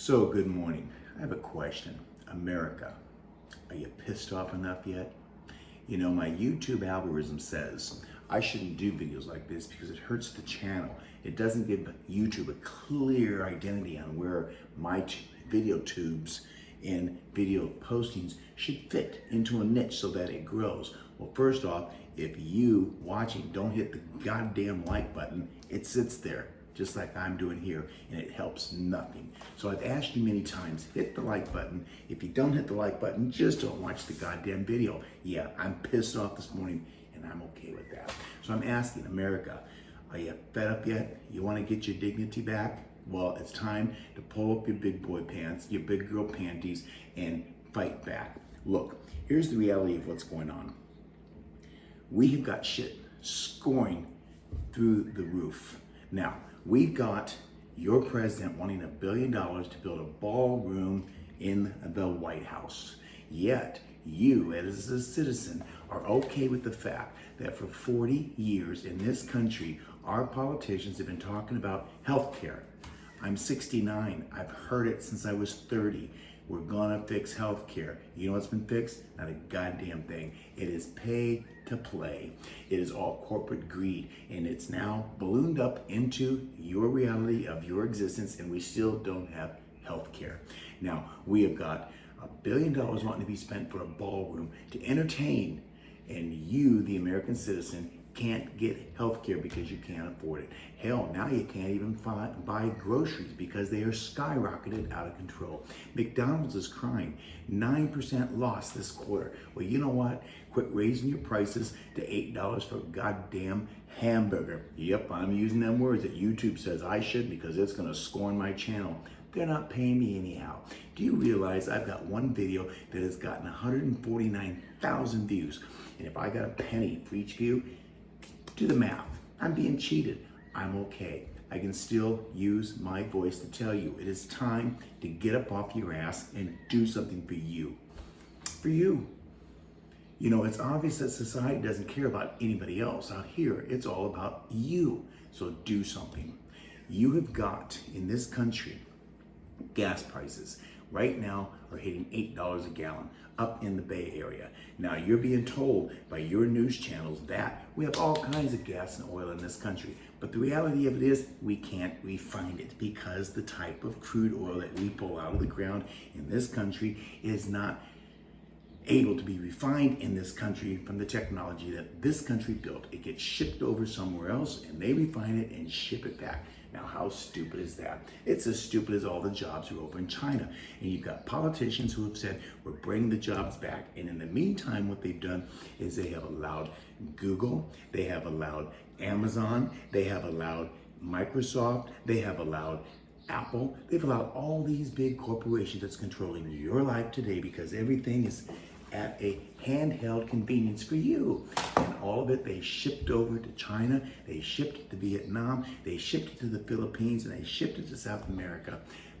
So, good morning. I have a question. America, are you pissed off enough yet? You know, my YouTube algorithm says I shouldn't do videos like this because it hurts the channel. It doesn't give YouTube a clear identity on where my video tubes and video postings should fit into a niche so that it grows. Well, first off, if you watching don't hit the goddamn like button, it sits there just like I'm doing here, and it helps nothing. So I've asked you many times, hit the like button. If you don't hit the like button, just don't watch the goddamn video. Yeah, I'm pissed off this morning, and I'm okay with that. So I'm asking America, are you fed up yet? You want to get your dignity back? Well, it's time to pull up your big boy pants, your big girl panties, and fight back. Look, here's the reality of what's going on. We have got shit scoring through the roof. Now, we've got your president wanting $1 billion to build a ballroom in the White House. Yet, you as a citizen are okay with the fact that for 40 years in this country, our politicians have been talking about health care. I'm 69. I've heard it since I was 30. We're gonna fix health care. You know what's been fixed? Not a goddamn thing. It is pay to play. It is all corporate greed, and it's now ballooned up into your reality of your existence, and we still don't have health care. Now, we have got $1 billion wanting to be spent for a ballroom to entertain, and you, the American citizen, can't get health care because you can't afford it. Hell, now you can't even buy groceries because they are skyrocketed out of control. McDonald's is crying, 9% loss this quarter. Well, you know what? Quit raising your prices to $8 for a goddamn hamburger. Yep, I'm using them words that YouTube says I should because it's gonna scorn my channel. They're not paying me anyhow. Do you realize I've got one video that has gotten 149,000 views? And if I got a penny for each view, do the math. I'm being cheated. I'm okay. I can still use my voice to tell you it is time to get up off your ass and do something for you. For you. You know, it's obvious that society doesn't care about anybody else. Out here, it's all about you. So do something. You have got, in this country, gas prices right now are hitting $8 a gallon up in the Bay Area. Now you're being told by your news channels that we have all kinds of gas and oil in this country, but the reality of it is we can't refine it because the type of crude oil that we pull out of the ground in this country is not able to be refined in this country from the technology that this country built. It gets shipped over somewhere else and they refine it and ship it back. Now, how stupid is that? It's as stupid as all the jobs are over in China. And you've got politicians who have said, we're bringing the jobs back. And in the meantime, what they've done is they have allowed Google, they have allowed Amazon, they have allowed Microsoft, they have allowed Apple, they've allowed all these big corporations that's controlling your life today because everything is at a handheld convenience for you. And all of it they shipped over to China, they shipped it to Vietnam, they shipped it to the Philippines, and they shipped it to South America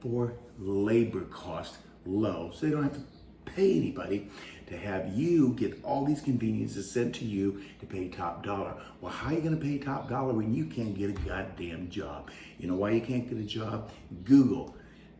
for labor cost low. So they don't have to pay anybody to have you get all these conveniences sent to you to pay top dollar. Well, how are you gonna pay top dollar when you can't get a goddamn job? You know why you can't get a job? Google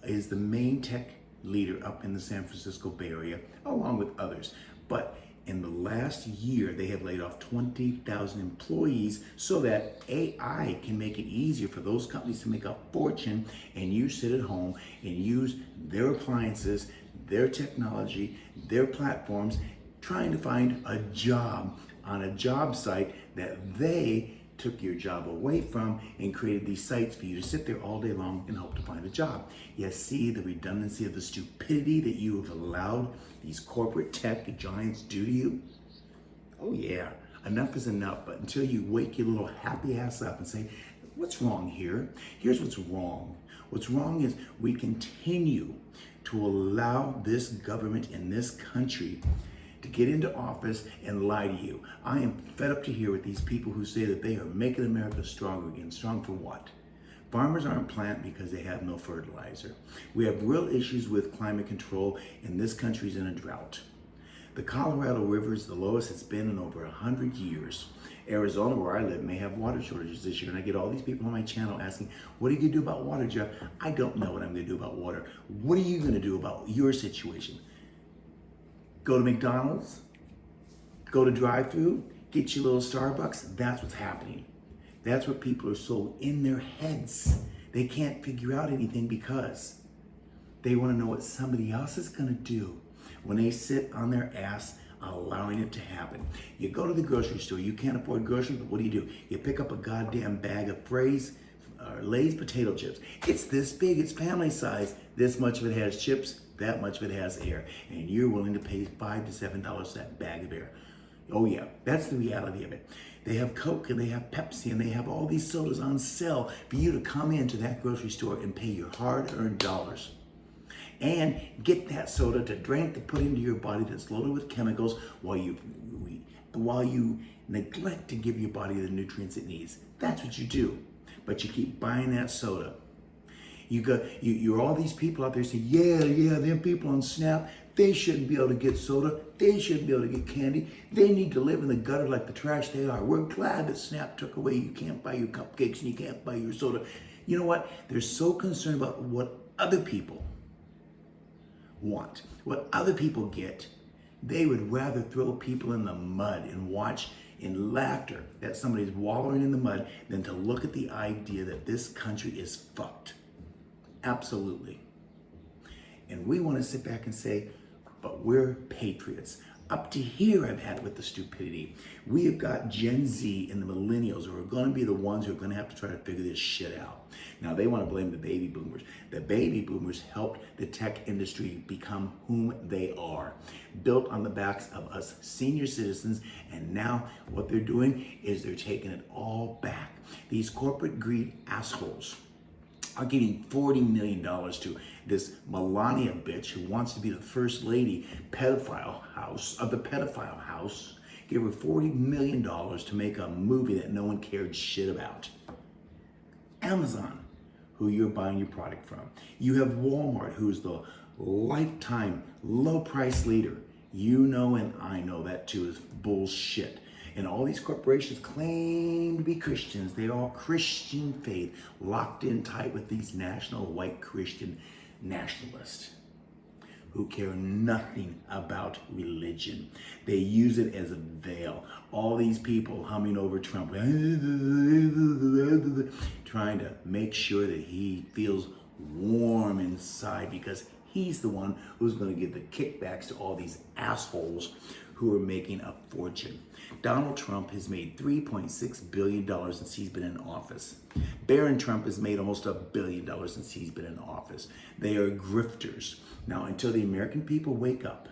is the main tech leader up in the San Francisco Bay Area, along with others. But in the last year, they have laid off 20,000 employees so that AI can make it easier for those companies to make a fortune, and you sit at home and use their appliances, their technology, their platforms, trying to find a job on a job site that they took your job away from and created these sites for you to sit there all day long and hope to find a job. You see the redundancy of the stupidity that you have allowed these corporate tech giants do to you? Oh yeah, enough is enough, but until you wake your little happy ass up and say, what's wrong here? Here's what's wrong. What's wrong is we continue to allow this government in this country to get into office and lie to you. I am fed up to hear with these people who say that they are making America stronger again. Strong for what? Farmers aren't planting because they have no fertilizer. We have real issues with climate control, and this country's in a drought. The Colorado River is the lowest it's been in over 100 years. Arizona, where I live, may have water shortages this year. And I get all these people on my channel asking, what are you going to do about water, Jeff? I don't know what I'm going to do about water. What are you going to do about your situation? Go to McDonald's? Go to drive-thru? Get your little Starbucks? That's what's happening. That's what people are so in their heads. They can't figure out anything because they want to know what somebody else is going to do when they sit on their ass allowing it to happen. You go to the grocery store, you can't afford groceries, but what do? You pick up a goddamn bag of Lay's potato chips. It's this big, it's family size. This much of it has chips, that much of it has air. And you're willing to pay $5 to $7 for that bag of air. Oh yeah, that's the reality of it. They have Coke and they have Pepsi and they have all these sodas on sale for you to come into that grocery store and pay your hard-earned dollars. And get that soda to drink, to put into your body that's loaded with chemicals while you neglect to give your body the nutrients it needs. That's what you do. But you keep buying that soda. You're all these people out there saying, yeah, them people on Snap, they shouldn't be able to get soda. They shouldn't be able to get candy. They need to live in the gutter like the trash they are. We're glad that Snap took away. You can't buy your cupcakes and you can't buy your soda. You know what? They're so concerned about what other people want, what other people get. They would rather throw people in the mud and watch in laughter that somebody's wallowing in the mud than to look at the idea that this country is fucked. Absolutely. And we want to sit back and say, but we're patriots. Up to here I've had it with the stupidity. We have got Gen Z and the millennials who are going to be the ones who are going to have to try to figure this shit out. Now they want to blame the baby boomers. The baby boomers helped the tech industry become whom they are, built on the backs of us senior citizens, and now what they're doing is they're taking it all back. These corporate greed assholes are giving $40 million to this Melania bitch who wants to be the first lady pedophile house of the pedophile house. Give her $40 million to make a movie that no one cared shit about. Amazon, who you're buying your product from. You have Walmart, who's the lifetime low price leader. You know and I know that too is bullshit. And all these corporations claim to be Christians. They are Christian faith, locked in tight with these national white Christian nationalists who care nothing about religion. They use it as a veil. All these people humming over Trump, trying to make sure that he feels warm inside because he's the one who's going to give the kickbacks to all these assholes who are making a fortune. Donald Trump has made $3.6 billion since he's been in office. Barron Trump has made almost $1 billion since he's been in office. They are grifters. Now, until the American people wake up,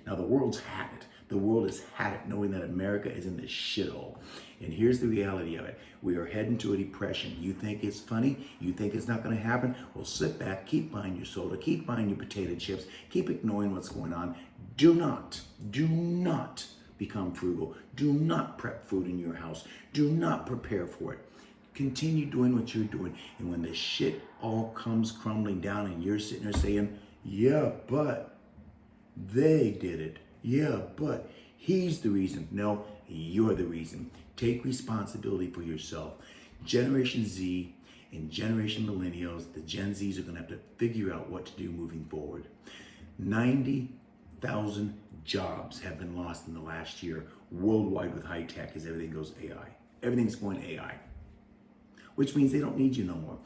now the world's had it. The world has had it knowing that America is in this shithole. And here's the reality of it. We are heading to a depression. You think it's funny? You think it's not going to happen? Well, sit back, keep buying your soda, keep buying your potato chips, keep ignoring what's going on. Do not become frugal. Do not prep food in your house. Do not prepare for it. Continue doing what you're doing. And when the shit all comes crumbling down and you're sitting there saying, yeah, but they did it. Yeah, but he's the reason. No, you're the reason. Take responsibility for yourself. Generation Z and Generation Millennials, the Gen Zs are going to have to figure out what to do moving forward. 90,000 jobs have been lost in the last year worldwide with high tech as everything goes AI. Everything's going AI, which means they don't need you no more.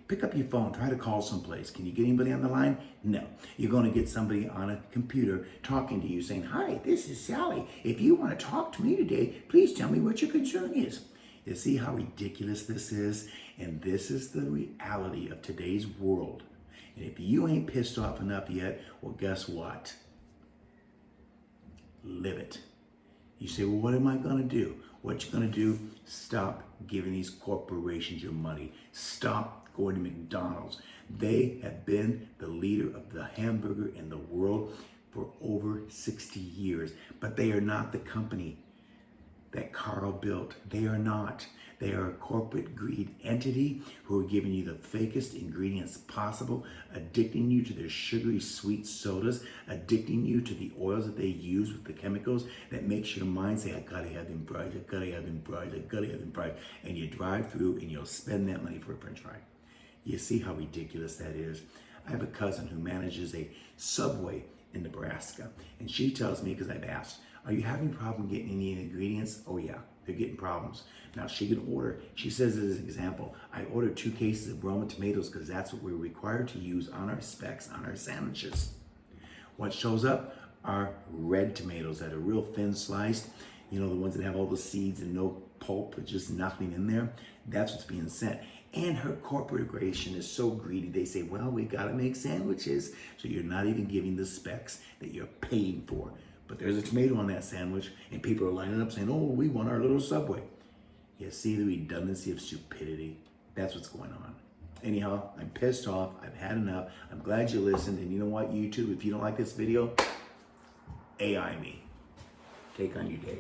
Pick up your phone, try to call someplace. Can you get anybody on the line? No. You're going to get somebody on a computer talking to you saying, hi, this is Sally. If you want to talk to me today, please tell me what your concern is. You see how ridiculous this is? And this is the reality of today's world. And if you ain't pissed off enough yet, well, guess what? Live it. You say, well, what am I going to do? What you're going to do, stop giving these corporations your money. Stop going to McDonald's. They have been the leader of the hamburger in the world for over 60 years, but they are not the company that Carl built. They are not. They are a corporate greed entity who are giving you the fakest ingredients possible, addicting you to their sugary sweet sodas, addicting you to the oils that they use with the chemicals that makes your mind say, I gotta have them fries, I gotta have them fries, I gotta have them fries. And you drive through and you'll spend that money for a french fry. You see how ridiculous that is? I have a cousin who manages a Subway in Nebraska. And she tells me, because I've asked, are you having a problem getting any ingredients? Oh yeah, they're getting problems. Now she can order, she says as an example, I ordered 2 cases of Roma tomatoes because that's what we're required to use on our specs, on our sandwiches. What shows up are red tomatoes that are real thin sliced, you know, the ones that have all the seeds and no pulp, just nothing in there. That's what's being sent. And her corporation is so greedy, they say, well, we gotta make sandwiches. So you're not even giving the specs that you're paying for. But there's a tomato on that sandwich, and people are lining up saying, oh, we want our little Subway. You see the redundancy of stupidity? That's what's going on. Anyhow, I'm pissed off. I've had enough. I'm glad you listened. And you know what, YouTube, if you don't like this video, AI me. Take on your day.